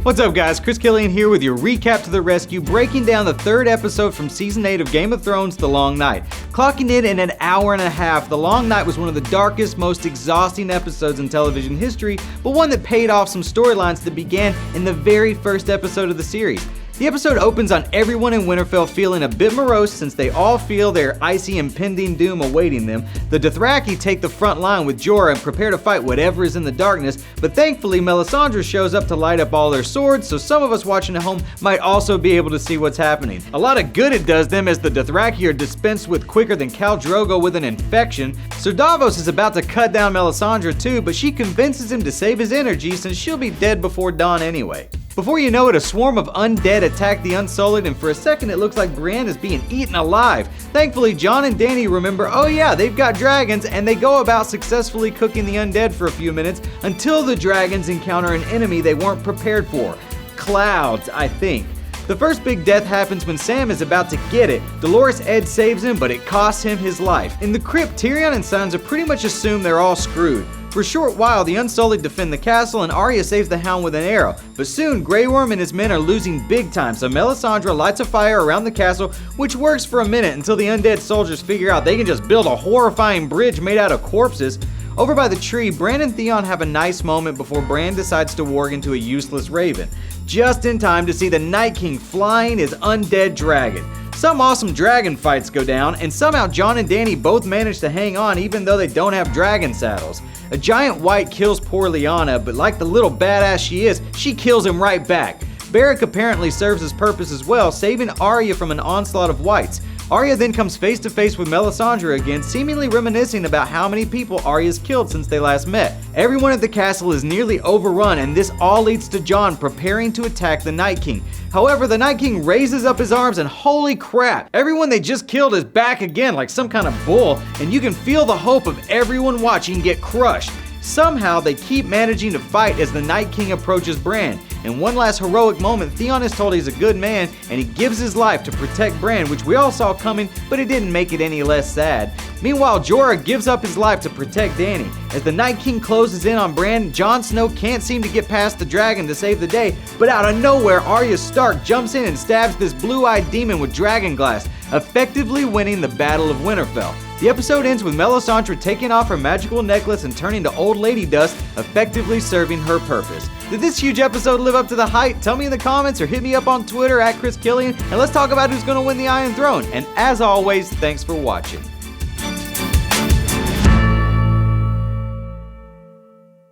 What's up guys, Chris Killian here with your recap to the rescue, breaking down the third episode from Season 8 of Game of Thrones, The Long Night. Clocking in an hour and a half, The Long Night was one of the darkest, most exhausting episodes in television history, but one that paid off some storylines that began in the very first episode of the series. The episode opens on everyone in Winterfell feeling a bit morose since they all feel their icy impending doom awaiting them. The Dothraki take the front line with Jorah and prepare to fight whatever is in the darkness, but thankfully Melisandre shows up to light up all their swords, so some of us watching at home might also be able to see what's happening. A lot of good it does them as the Dothraki are dispensed with quicker than Khal Drogo with an infection. So Davos is about to cut down Melisandre too, but she convinces him to save his energy since she'll be dead before dawn anyway. Before you know it, a swarm of undead attack the Unsullied, and for a second it looks like Brienne is being eaten alive. Thankfully, Jon and Dany remember, oh yeah, they've got dragons, and they go about successfully cooking the undead for a few minutes until the dragons encounter an enemy they weren't prepared for. Clouds, I think. The first big death happens when Sam is about to get it. Dolorous Edd saves him, but it costs him his life. In the crypt, Tyrion and Sansa pretty much assume they're all screwed. For a short while, the Unsullied defend the castle and Arya saves the Hound with an arrow, but soon Grey Worm and his men are losing big time, so Melisandre lights a fire around the castle, which works for a minute until the undead soldiers figure out they can just build a horrifying bridge made out of corpses. Over by the tree, Bran and Theon have a nice moment before Bran decides to warg into a useless raven, just in time to see the Night King flying his undead dragon. Some awesome dragon fights go down, and somehow Jon and Dany both manage to hang on even though they don't have dragon saddles. A giant white kills poor Lyanna, but like the little badass she is, she kills him right back. Beric apparently serves his purpose as well, saving Arya from an onslaught of whites. Arya then comes face to face with Melisandre again, seemingly reminiscing about how many people Arya's killed since they last met. Everyone at the castle is nearly overrun, and this all leads to Jon preparing to attack the Night King. However, the Night King raises up his arms and holy crap, everyone they just killed is back again like some kind of bull, and you can feel the hope of everyone watching get crushed. Somehow, they keep managing to fight as the Night King approaches Bran. In one last heroic moment, Theon is told he's a good man, and he gives his life to protect Bran, which we all saw coming, but it didn't make it any less sad. Meanwhile, Jorah gives up his life to protect Dany. As the Night King closes in on Bran, Jon Snow can't seem to get past the dragon to save the day, but out of nowhere, Arya Stark jumps in and stabs this blue-eyed demon with dragon glass, effectively winning the Battle of Winterfell. The episode ends with Melisandre taking off her magical necklace and turning to old lady dust, effectively serving her purpose. Did this huge episode live up to the hype? Tell me in the comments or hit me up on Twitter @ChrisKillian, and let's talk about who's going to win the Iron Throne. And as always, thanks for watching.